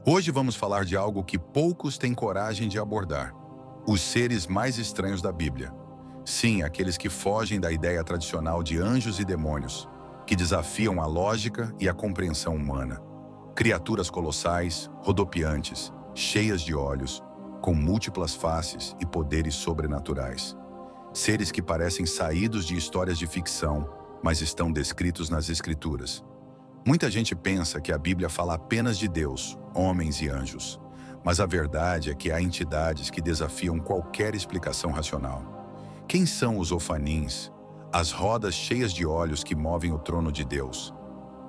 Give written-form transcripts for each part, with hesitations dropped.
Hoje vamos falar de algo que poucos têm coragem de abordar: os seres mais estranhos da Bíblia. Sim, aqueles que fogem da ideia tradicional de anjos e demônios, que desafiam a lógica e a compreensão humana. Criaturas colossais, rodopiantes, cheias de olhos, com múltiplas faces e poderes sobrenaturais. Seres que parecem saídos de histórias de ficção, mas estão descritos nas Escrituras. Muita gente pensa que a Bíblia fala apenas de Deus, homens e anjos. Mas a verdade é que há entidades que desafiam qualquer explicação racional. Quem são os Ofanins, as rodas cheias de olhos que movem o trono de Deus?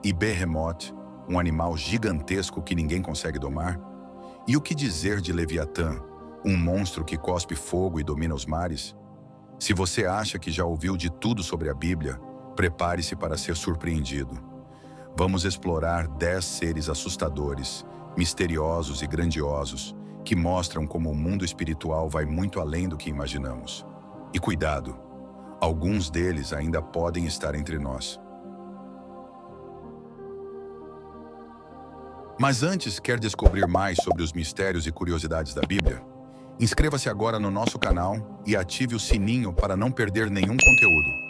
E Behemoth, um animal gigantesco que ninguém consegue domar? E o que dizer de Leviatã, um monstro que cospe fogo e domina os mares? Se você acha que já ouviu de tudo sobre a Bíblia, prepare-se para ser surpreendido. Vamos explorar 10 seres assustadores, misteriosos e grandiosos, que mostram como o mundo espiritual vai muito além do que imaginamos. E cuidado, alguns deles ainda podem estar entre nós. Mas antes, quer descobrir mais sobre os mistérios e curiosidades da Bíblia? Inscreva-se agora no nosso canal e ative o sininho para não perder nenhum conteúdo.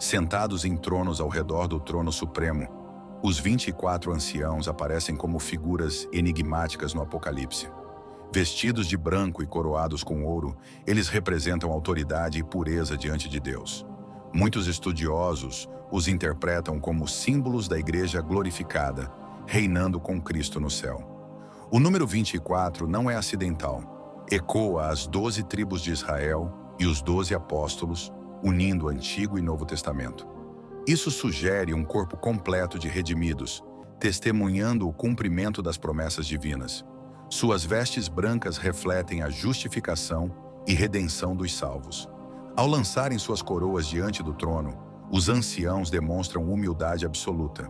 Sentados em tronos ao redor do trono supremo, os 24 anciãos aparecem como figuras enigmáticas no Apocalipse. Vestidos de branco e coroados com ouro, eles representam autoridade e pureza diante de Deus. Muitos estudiosos os interpretam como símbolos da igreja glorificada, reinando com Cristo no céu. O número 24 não é acidental. Ecoa as 12 tribos de Israel e os 12 apóstolos, unindo o Antigo e Novo Testamento. Isso sugere um corpo completo de redimidos, testemunhando o cumprimento das promessas divinas. Suas vestes brancas refletem a justificação e redenção dos salvos. Ao lançarem suas coroas diante do trono, os anciãos demonstram humildade absoluta.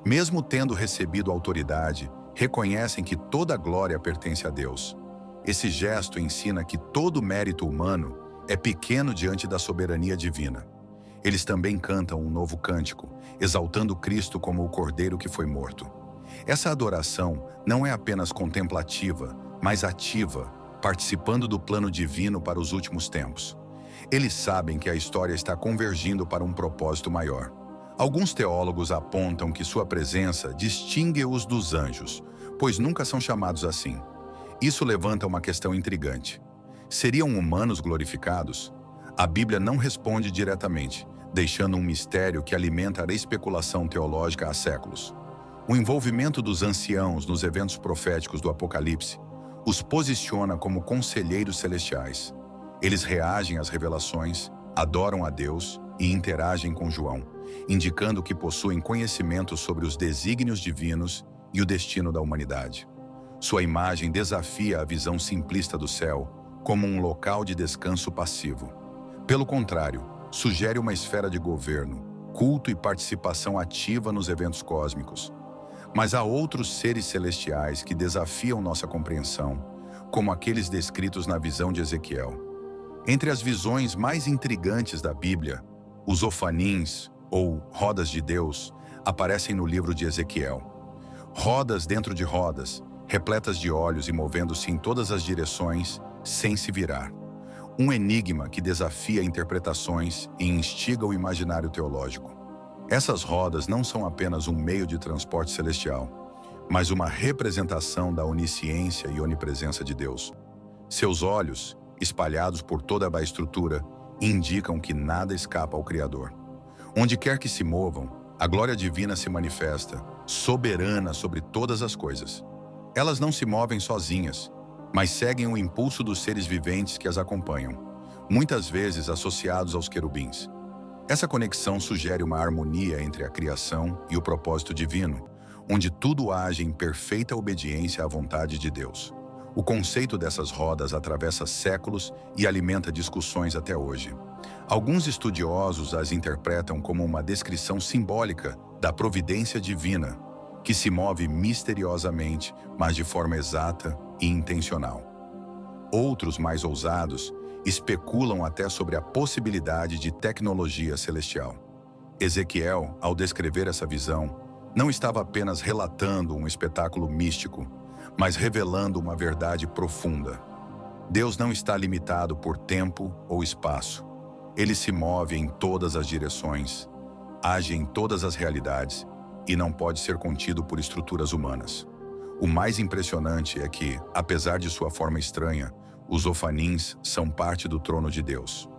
Mesmo tendo recebido autoridade, reconhecem que toda a glória pertence a Deus. Esse gesto ensina que todo mérito humano é pequeno diante da soberania divina. Eles também cantam um novo cântico, exaltando Cristo como o Cordeiro que foi morto. Essa adoração não é apenas contemplativa, mas ativa, participando do plano divino para os últimos tempos. Eles sabem que a história está convergindo para um propósito maior. Alguns teólogos apontam que sua presença distingue-os dos anjos, pois nunca são chamados assim. Isso levanta uma questão intrigante. Seriam humanos glorificados? A Bíblia não responde diretamente, deixando um mistério que alimenta a especulação teológica há séculos. O envolvimento dos anciãos nos eventos proféticos do Apocalipse os posiciona como conselheiros celestiais. Eles reagem às revelações, adoram a Deus e interagem com João, indicando que possuem conhecimento sobre os desígnios divinos e o destino da humanidade. Sua imagem desafia a visão simplista do céu como um local de descanso passivo. Pelo contrário, sugere uma esfera de governo, culto e participação ativa nos eventos cósmicos. Mas há outros seres celestiais que desafiam nossa compreensão, como aqueles descritos na visão de Ezequiel. Entre as visões mais intrigantes da Bíblia, os Ofanins, ou rodas de Deus, aparecem no livro de Ezequiel. Rodas dentro de rodas, repletas de olhos e movendo-se em todas as direções, sem se virar. Um enigma que desafia interpretações e instiga o imaginário teológico. Essas rodas não são apenas um meio de transporte celestial, mas uma representação da onisciência e onipresença de Deus. Seus olhos, espalhados por toda a estrutura, indicam que nada escapa ao Criador. Onde quer que se movam, a glória divina se manifesta, soberana sobre todas as coisas. Elas não se movem sozinhas, mas seguem o impulso dos seres viventes que as acompanham, muitas vezes associados aos querubins. Essa conexão sugere uma harmonia entre a criação e o propósito divino, onde tudo age em perfeita obediência à vontade de Deus. O conceito dessas rodas atravessa séculos e alimenta discussões até hoje. Alguns estudiosos as interpretam como uma descrição simbólica da providência divina, que se move misteriosamente, mas de forma exata e intencional. Outros, mais ousados, especulam até sobre a possibilidade de tecnologia celestial. Ezequiel, ao descrever essa visão, não estava apenas relatando um espetáculo místico, mas revelando uma verdade profunda. Deus não está limitado por tempo ou espaço. Ele se move em todas as direções, age em todas as realidades e não pode ser contido por estruturas humanas. O mais impressionante é que, apesar de sua forma estranha, os ofanins são parte do trono de Deus.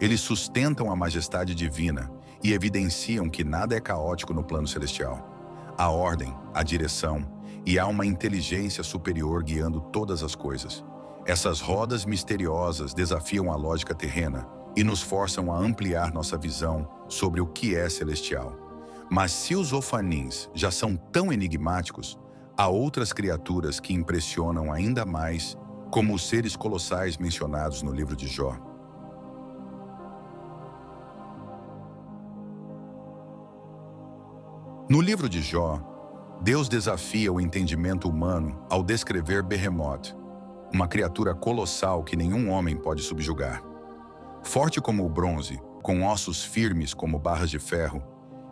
Eles sustentam a majestade divina e evidenciam que nada é caótico no plano celestial. Há ordem, há direção e há uma inteligência superior guiando todas as coisas. Essas rodas misteriosas desafiam a lógica terrena e nos forçam a ampliar nossa visão sobre o que é celestial. Mas se os ofanins já são tão enigmáticos, há outras criaturas que impressionam ainda mais, como os seres colossais mencionados no livro de Jó. No livro de Jó, Deus desafia o entendimento humano ao descrever Behemoth, uma criatura colossal que nenhum homem pode subjugar. Forte como o bronze, com ossos firmes como barras de ferro,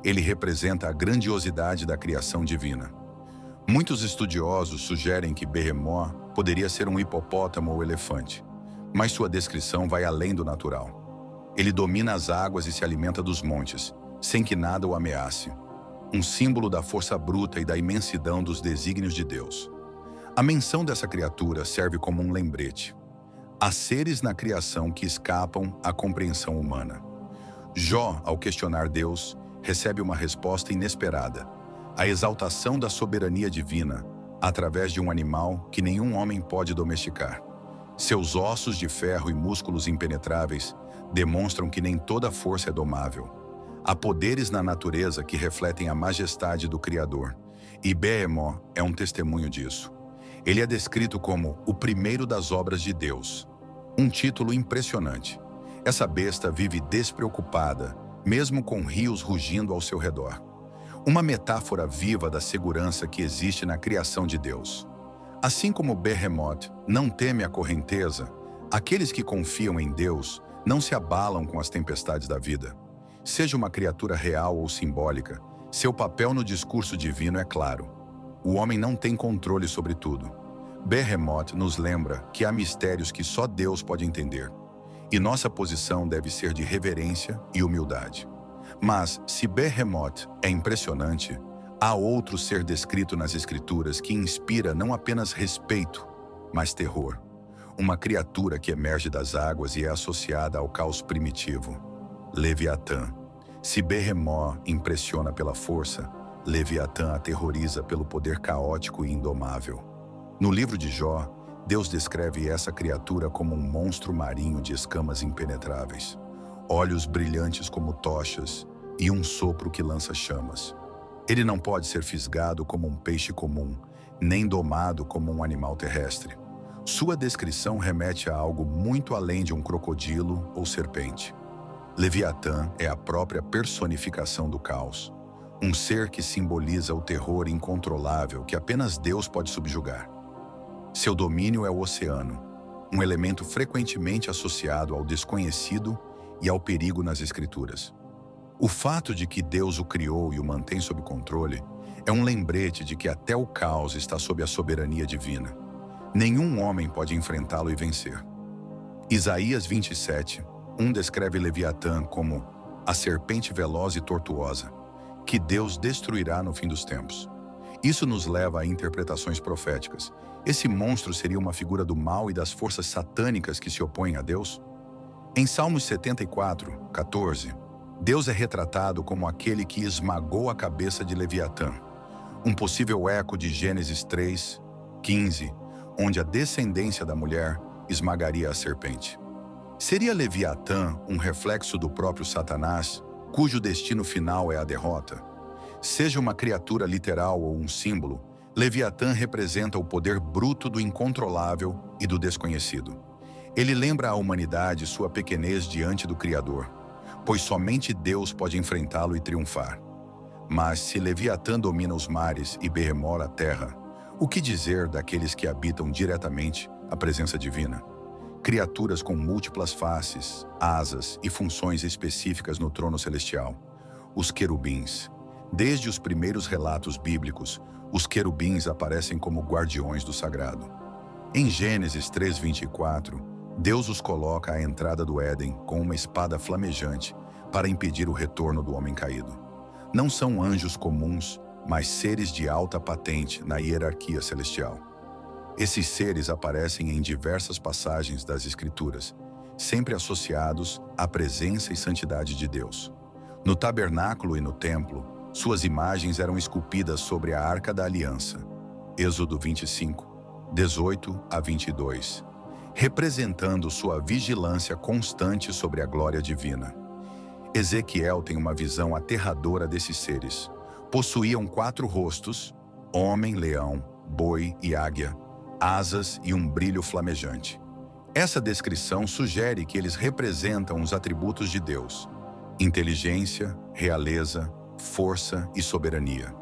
ele representa a grandiosidade da criação divina. Muitos estudiosos sugerem que Behemoth poderia ser um hipopótamo ou elefante, mas sua descrição vai além do natural. Ele domina as águas e se alimenta dos montes, sem que nada o ameace. Um símbolo da força bruta e da imensidão dos desígnios de Deus. A menção dessa criatura serve como um lembrete. Há seres na criação que escapam à compreensão humana. Jó, ao questionar Deus, recebe uma resposta inesperada: a exaltação da soberania divina, através de um animal que nenhum homem pode domesticar. Seus ossos de ferro e músculos impenetráveis demonstram que nem toda força é domável. Há poderes na natureza que refletem a majestade do Criador, e Behemoth é um testemunho disso. Ele é descrito como o primeiro das obras de Deus. Um título impressionante. Essa besta vive despreocupada, mesmo com rios rugindo ao seu redor. Uma metáfora viva da segurança que existe na criação de Deus. Assim como Behemoth não teme a correnteza, aqueles que confiam em Deus não se abalam com as tempestades da vida. Seja uma criatura real ou simbólica, seu papel no discurso divino é claro. O homem não tem controle sobre tudo. Behemoth nos lembra que há mistérios que só Deus pode entender, e nossa posição deve ser de reverência e humildade. Mas, se Behemoth é impressionante, há outro ser descrito nas Escrituras que inspira não apenas respeito, mas terror. Uma criatura que emerge das águas e é associada ao caos primitivo. Leviatã. Se Behemoth impressiona pela força, Leviatã aterroriza pelo poder caótico e indomável. No livro de Jó, Deus descreve essa criatura como um monstro marinho de escamas impenetráveis, olhos brilhantes como tochas e um sopro que lança chamas. Ele não pode ser fisgado como um peixe comum, nem domado como um animal terrestre. Sua descrição remete a algo muito além de um crocodilo ou serpente. Leviatã é a própria personificação do caos, um ser que simboliza o terror incontrolável que apenas Deus pode subjugar. Seu domínio é o oceano, um elemento frequentemente associado ao desconhecido e ao perigo nas Escrituras. O fato de que Deus o criou e o mantém sob controle é um lembrete de que até o caos está sob a soberania divina. Nenhum homem pode enfrentá-lo e vencer. Isaías 27:1 descreve Leviatã como a serpente veloz e tortuosa, que Deus destruirá no fim dos tempos. Isso nos leva a interpretações proféticas. Esse monstro seria uma figura do mal e das forças satânicas que se opõem a Deus? Em Salmos 74:14, Deus é retratado como aquele que esmagou a cabeça de Leviatã, um possível eco de Gênesis 3:15, onde a descendência da mulher esmagaria a serpente. Seria Leviatã um reflexo do próprio Satanás, cujo destino final é a derrota? Seja uma criatura literal ou um símbolo, Leviatã representa o poder bruto do incontrolável e do desconhecido. Ele lembra à humanidade sua pequenez diante do Criador, pois somente Deus pode enfrentá-lo e triunfar. Mas se Leviatã domina os mares e Behemoth a terra, o que dizer daqueles que habitam diretamente a presença divina? criaturas com múltiplas faces, asas e funções específicas no trono celestial, os querubins. Desde os primeiros relatos bíblicos, os querubins aparecem como guardiões do sagrado. Em Gênesis 3:24, Deus os coloca à entrada do Éden com uma espada flamejante para impedir o retorno do homem caído. Não são anjos comuns, mas seres de alta patente na hierarquia celestial. Esses seres aparecem em diversas passagens das Escrituras, sempre associados à presença e santidade de Deus. No tabernáculo e no templo, suas imagens eram esculpidas sobre a Arca da Aliança, Êxodo 25, 18 a 22, representando sua vigilância constante sobre a glória divina. Ezequiel tem uma visão aterradora desses seres. Possuíam 4 rostos, homem, leão, boi e águia, asas e um brilho flamejante. Essa descrição sugere que eles representam os atributos de Deus: inteligência, realeza, força e soberania.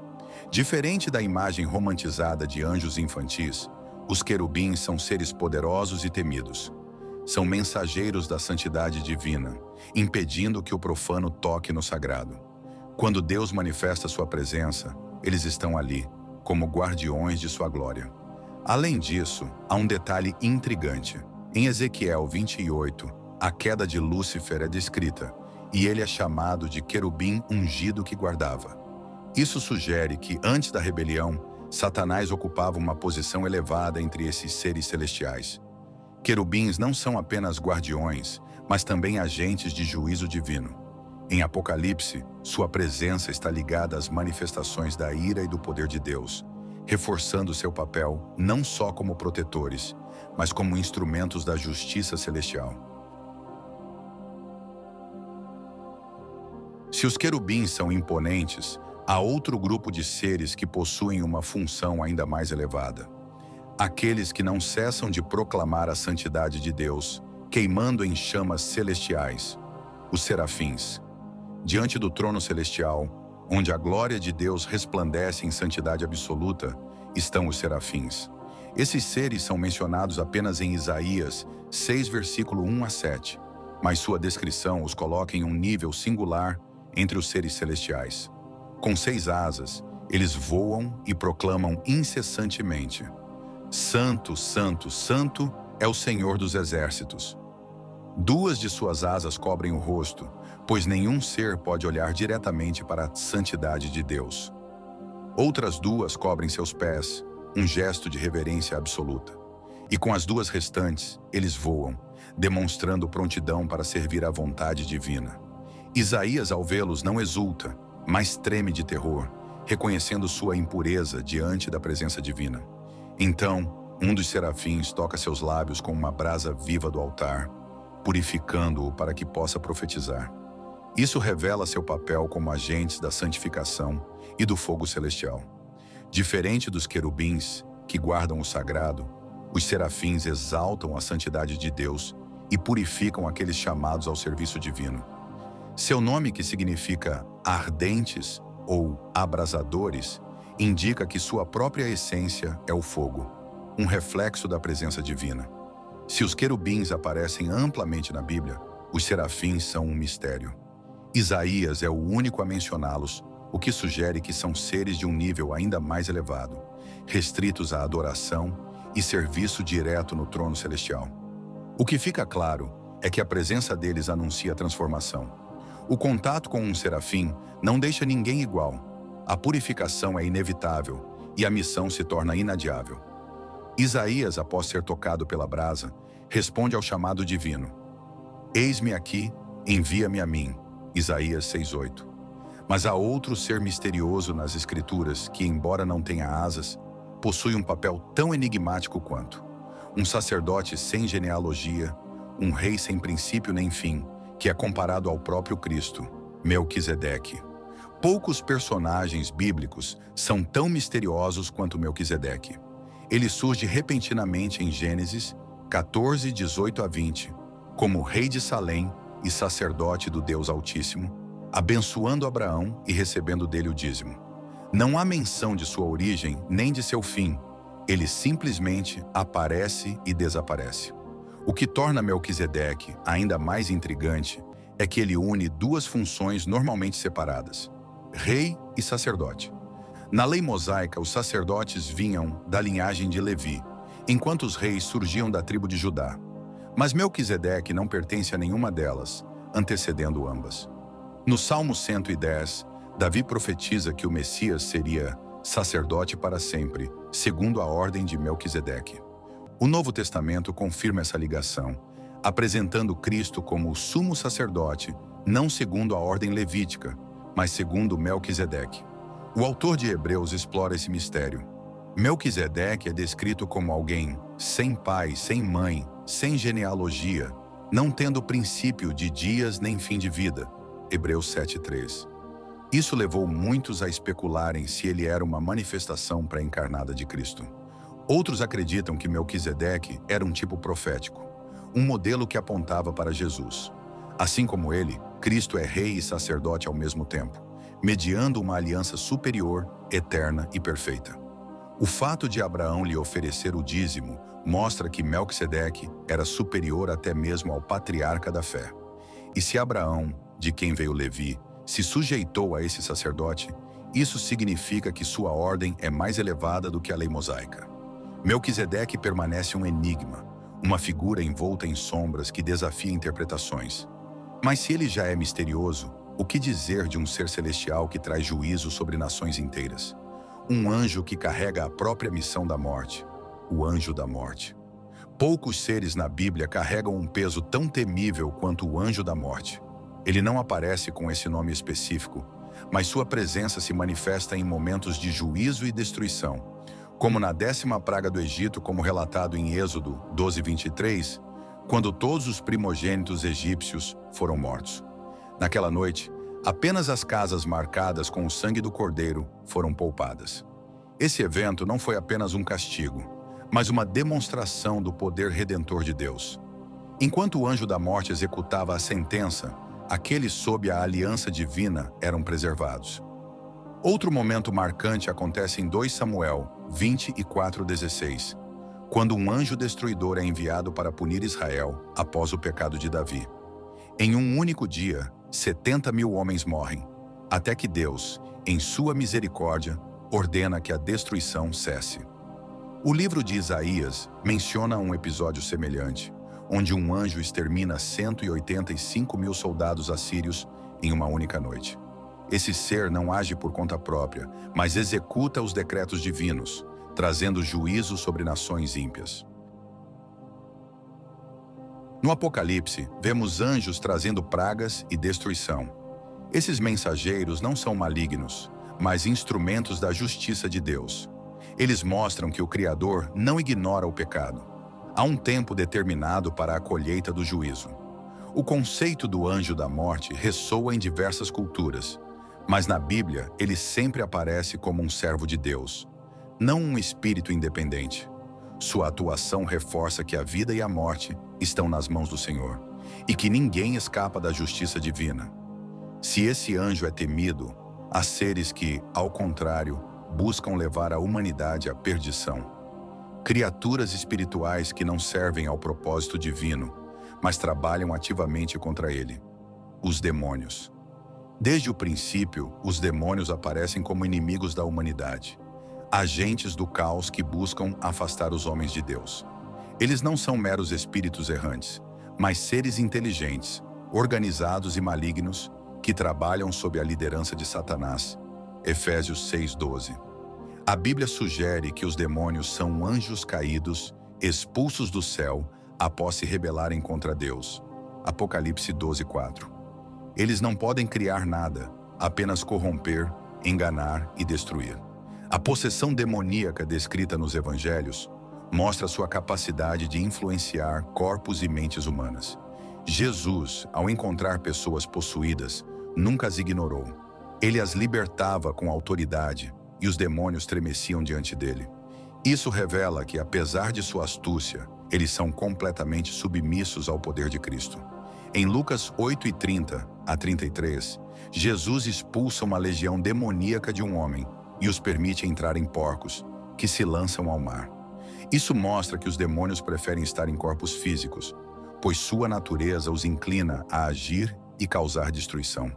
Diferente da imagem romantizada de anjos infantis, os querubins são seres poderosos e temidos. São mensageiros da santidade divina, impedindo que o profano toque no sagrado. Quando Deus manifesta sua presença, eles estão ali, como guardiões de sua glória. Além disso, há um detalhe intrigante. Em Ezequiel 28, a queda de Lúcifer é descrita, e ele é chamado de querubim ungido que guardava. Isso sugere que, antes da rebelião, Satanás ocupava uma posição elevada entre esses seres celestiais. Querubins não são apenas guardiões, mas também agentes de juízo divino. Em Apocalipse, sua presença está ligada às manifestações da ira e do poder de Deus, reforçando seu papel não só como protetores, mas como instrumentos da justiça celestial. Se os querubins são imponentes, há outro grupo de seres que possuem uma função ainda mais elevada. Aqueles que não cessam de proclamar a santidade de Deus, queimando em chamas celestiais, os serafins. Diante do trono celestial, onde a glória de Deus resplandece em santidade absoluta, estão os serafins. Esses seres são mencionados apenas em Isaías 6, versículo 1 a 7, mas sua descrição os coloca em um nível singular entre os seres celestiais. Com 6 asas, eles voam e proclamam incessantemente: Santo, Santo, Santo é o Senhor dos exércitos. 2 de suas asas cobrem o rosto, pois nenhum ser pode olhar diretamente para a santidade de Deus. Outras 2 cobrem seus pés, um gesto de reverência absoluta. E com as 2 restantes, eles voam, demonstrando prontidão para servir à vontade divina. Isaías, ao vê-los, não exulta, mas treme de terror, reconhecendo sua impureza diante da presença divina. Então, um dos serafins toca seus lábios com uma brasa viva do altar, purificando-o para que possa profetizar. Isso revela seu papel como agentes da santificação e do fogo celestial. Diferente dos querubins, que guardam o sagrado, os serafins exaltam a santidade de Deus e purificam aqueles chamados ao serviço divino. Seu nome, que significa ardentes ou abrasadores, indica que sua própria essência é o fogo, um reflexo da presença divina. Se os querubins aparecem amplamente na Bíblia, os serafins são um mistério. Isaías é o único a mencioná-los, o que sugere que são seres de um nível ainda mais elevado, restritos à adoração e serviço direto no trono celestial. O que fica claro é que a presença deles anuncia transformação. O contato com um serafim não deixa ninguém igual. A purificação é inevitável e a missão se torna inadiável. Isaías, após ser tocado pela brasa, responde ao chamado divino: Eis-me aqui, envia-me a mim. Isaías 6:8. Mas há outro ser misterioso nas Escrituras que, embora não tenha asas, possui um papel tão enigmático quanto. Um sacerdote sem genealogia, um rei sem princípio nem fim, que é comparado ao próprio Cristo, Melquisedeque. Poucos personagens bíblicos são tão misteriosos quanto Melquisedeque. Ele surge repentinamente em Gênesis 14, 18 a 20, como rei de Salém e sacerdote do Deus Altíssimo, abençoando Abraão e recebendo dele o dízimo. Não há menção de sua origem nem de seu fim. Ele simplesmente aparece e desaparece. O que torna Melquisedeque ainda mais intrigante é que ele une duas funções normalmente separadas: rei e sacerdote. Na lei mosaica, os sacerdotes vinham da linhagem de Levi, enquanto os reis surgiam da tribo de Judá. Mas Melquisedeque não pertence a nenhuma delas, antecedendo ambas. No Salmo 110, Davi profetiza que o Messias seria sacerdote para sempre, segundo a ordem de Melquisedeque. O Novo Testamento confirma essa ligação, apresentando Cristo como o sumo sacerdote, não segundo a ordem levítica, mas segundo Melquisedeque. O autor de Hebreus explora esse mistério. Melquisedeque é descrito como alguém sem pai, sem mãe, sem genealogia, não tendo princípio de dias nem fim de vida. Hebreus 7:3. Isso levou muitos a especularem se ele era uma manifestação pré-encarnada de Cristo. Outros acreditam que Melquisedeque era um tipo profético, um modelo que apontava para Jesus. Assim como ele, Cristo é rei e sacerdote ao mesmo tempo, mediando uma aliança superior, eterna e perfeita. O fato de Abraão lhe oferecer o dízimo mostra que Melquisedeque era superior até mesmo ao patriarca da fé. E se Abraão, de quem veio Levi, se sujeitou a esse sacerdote, isso significa que sua ordem é mais elevada do que a lei mosaica. Melquisedeque permanece um enigma, uma figura envolta em sombras que desafia interpretações. Mas se ele já é misterioso, o que dizer de um ser celestial que traz juízo sobre nações inteiras? Um anjo que carrega a própria missão da morte, o anjo da morte. Poucos seres na Bíblia carregam um peso tão temível quanto o anjo da morte. Ele não aparece com esse nome específico, mas sua presença se manifesta em momentos de juízo e destruição, como na 10ª praga do Egito, como relatado em Êxodo 12:23, quando todos os primogênitos egípcios foram mortos. Naquela noite, apenas as casas marcadas com o sangue do cordeiro foram poupadas. Esse evento não foi apenas um castigo, mas uma demonstração do poder redentor de Deus. Enquanto o anjo da morte executava a sentença, aqueles sob a aliança divina eram preservados. Outro momento marcante acontece em 2 Samuel 24:16, quando um anjo destruidor é enviado para punir Israel após o pecado de Davi. Em um único dia, 70.000 homens morrem, até que Deus, em sua misericórdia, ordena que a destruição cesse. O livro de Isaías menciona um episódio semelhante, onde um anjo extermina 185.000 soldados assírios em uma única noite. Esse ser não age por conta própria, mas executa os decretos divinos, trazendo juízo sobre nações ímpias. No Apocalipse, vemos anjos trazendo pragas e destruição. Esses mensageiros não são malignos, mas instrumentos da justiça de Deus. Eles mostram que o Criador não ignora o pecado. Há um tempo determinado para a colheita do juízo. O conceito do anjo da morte ressoa em diversas culturas, mas na Bíblia ele sempre aparece como um servo de Deus, não um espírito independente. Sua atuação reforça que a vida e a morte estão nas mãos do Senhor, e que ninguém escapa da justiça divina. Se esse anjo é temido, há seres que, ao contrário, buscam levar a humanidade à perdição. Criaturas espirituais que não servem ao propósito divino, mas trabalham ativamente contra ele. Os demônios. Desde o princípio, os demônios aparecem como inimigos da humanidade, agentes do caos que buscam afastar os homens de Deus. Eles não são meros espíritos errantes, mas seres inteligentes, organizados e malignos que trabalham sob a liderança de Satanás. Efésios 6:12. A Bíblia sugere que os demônios são anjos caídos, expulsos do céu após se rebelarem contra Deus. Apocalipse 12:4. Eles não podem criar nada, apenas corromper, enganar e destruir. A possessão demoníaca descrita nos evangelhos mostra sua capacidade de influenciar corpos e mentes humanas. Jesus, ao encontrar pessoas possuídas, nunca as ignorou. Ele as libertava com autoridade e os demônios tremeciam diante dele. Isso revela que, apesar de sua astúcia, eles são completamente submissos ao poder de Cristo. Em Lucas 8:30-33, Jesus expulsa uma legião demoníaca de um homem e os permite entrar em porcos, que se lançam ao mar. Isso mostra que os demônios preferem estar em corpos físicos, pois sua natureza os inclina a agir e causar destruição.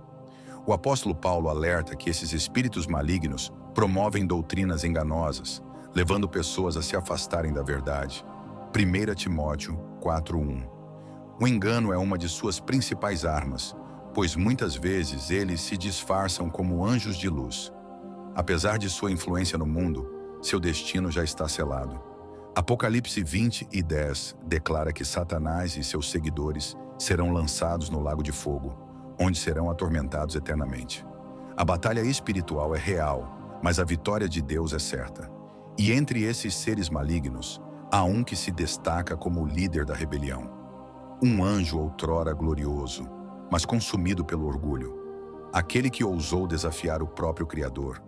O apóstolo Paulo alerta que esses espíritos malignos promovem doutrinas enganosas, levando pessoas a se afastarem da verdade. 1 Timóteo 4:1. O engano é uma de suas principais armas, pois muitas vezes eles se disfarçam como anjos de luz. Apesar de sua influência no mundo, seu destino já está selado. Apocalipse 20:10 declara que Satanás e seus seguidores serão lançados no lago de fogo, onde serão atormentados eternamente. A batalha espiritual é real, mas a vitória de Deus é certa. E entre esses seres malignos, há um que se destaca como o líder da rebelião. Um anjo outrora glorioso, mas consumido pelo orgulho. Aquele que ousou desafiar o próprio Criador.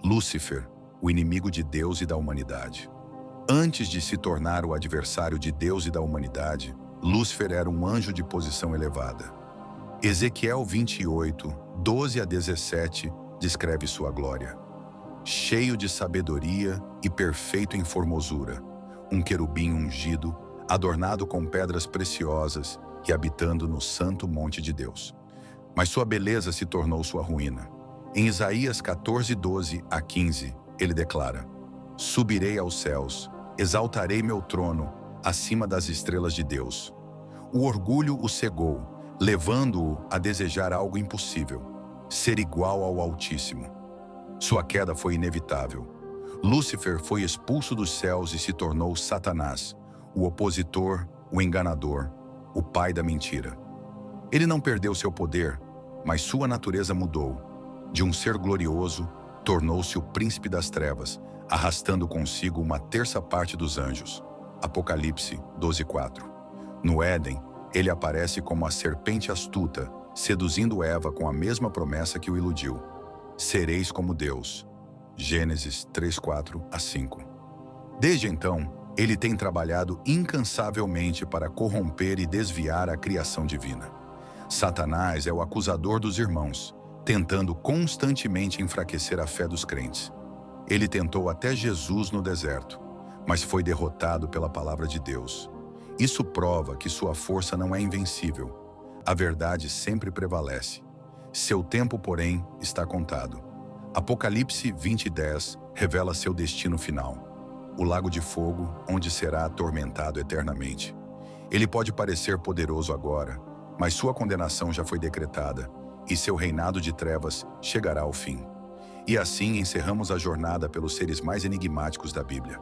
Lúcifer, o inimigo de Deus e da humanidade. Antes de se tornar o adversário de Deus e da humanidade, Lúcifer era um anjo de posição elevada. Ezequiel 28:12-17 descreve sua glória. Cheio de sabedoria e perfeito em formosura, um querubim ungido, adornado com pedras preciosas e habitando no santo monte de Deus. Mas sua beleza se tornou sua ruína. Em Isaías 14:12-15, ele declara: Subirei aos céus, exaltarei meu trono acima das estrelas de Deus. O orgulho o cegou, levando-o a desejar algo impossível, ser igual ao Altíssimo. Sua queda foi inevitável. Lúcifer foi expulso dos céus e se tornou Satanás, o opositor, o enganador, o pai da mentira. Ele não perdeu seu poder, mas sua natureza mudou. De um ser glorioso, tornou-se o príncipe das trevas, arrastando consigo uma terça parte dos anjos. Apocalipse 12:4. No Éden, ele aparece como a serpente astuta, seduzindo Eva com a mesma promessa que o iludiu. Sereis como Deus. Gênesis 3:4-5. Desde então, ele tem trabalhado incansavelmente para corromper e desviar a criação divina. Satanás é o acusador dos irmãos, tentando constantemente enfraquecer a fé dos crentes. Ele tentou até Jesus no deserto, mas foi derrotado pela palavra de Deus. Isso prova que sua força não é invencível. A verdade sempre prevalece. Seu tempo, porém, está contado. Apocalipse 20:10 revela seu destino final: o lago de fogo, onde será atormentado eternamente. Ele pode parecer poderoso agora, mas sua condenação já foi decretada, e seu reinado de trevas chegará ao fim. E assim encerramos a jornada pelos seres mais enigmáticos da Bíblia.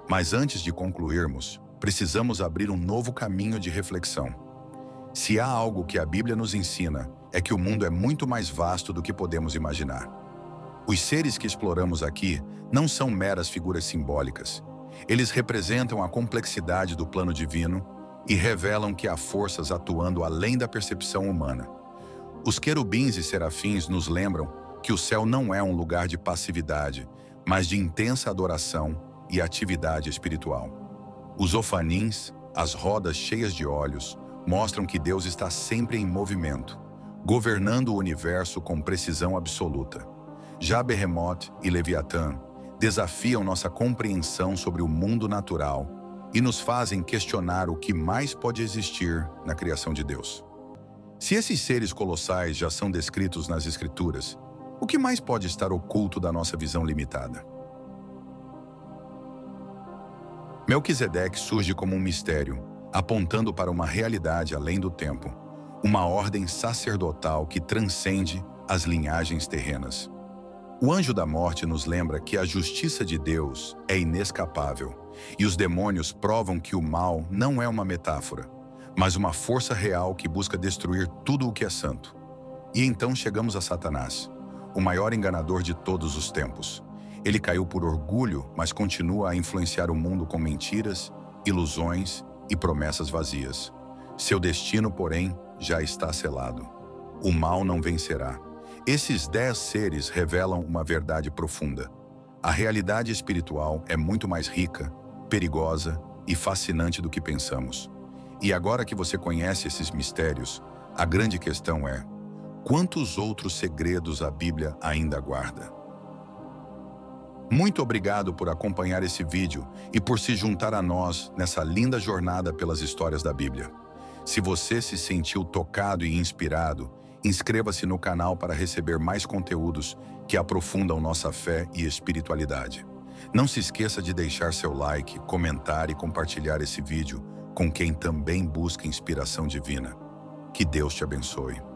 Mas antes de concluirmos, precisamos abrir um novo caminho de reflexão. Se há algo que a Bíblia nos ensina, é que o mundo é muito mais vasto do que podemos imaginar. Os seres que exploramos aqui não são meras figuras simbólicas. Eles representam a complexidade do plano divino e revelam que há forças atuando além da percepção humana. Os querubins e serafins nos lembram que o céu não é um lugar de passividade, mas de intensa adoração e atividade espiritual. Os ofanins, as rodas cheias de olhos, mostram que Deus está sempre em movimento, governando o universo com precisão absoluta. Já Behemoth e Leviatã desafiam nossa compreensão sobre o mundo natural e nos fazem questionar o que mais pode existir na criação de Deus. Se esses seres colossais já são descritos nas Escrituras, o que mais pode estar oculto da nossa visão limitada? Melquisedeque surge como um mistério, apontando para uma realidade além do tempo, uma ordem sacerdotal que transcende as linhagens terrenas. O anjo da morte nos lembra que a justiça de Deus é inescapável, e os demônios provam que o mal não é uma metáfora, mas uma força real que busca destruir tudo o que é santo. E então chegamos a Satanás, o maior enganador de todos os tempos. Ele caiu por orgulho, mas continua a influenciar o mundo com mentiras, ilusões e promessas vazias. Seu destino, porém, já está selado. O mal não vencerá. Esses 10 seres revelam uma verdade profunda. A realidade espiritual é muito mais rica, perigosa e fascinante do que pensamos. E agora que você conhece esses mistérios, a grande questão é: quantos outros segredos a Bíblia ainda guarda? Muito obrigado por acompanhar esse vídeo e por se juntar a nós nessa linda jornada pelas histórias da Bíblia. Se você se sentiu tocado e inspirado, inscreva-se no canal para receber mais conteúdos que aprofundam nossa fé e espiritualidade. Não se esqueça de deixar seu like, comentar e compartilhar esse vídeo com quem também busca inspiração divina. Que Deus te abençoe.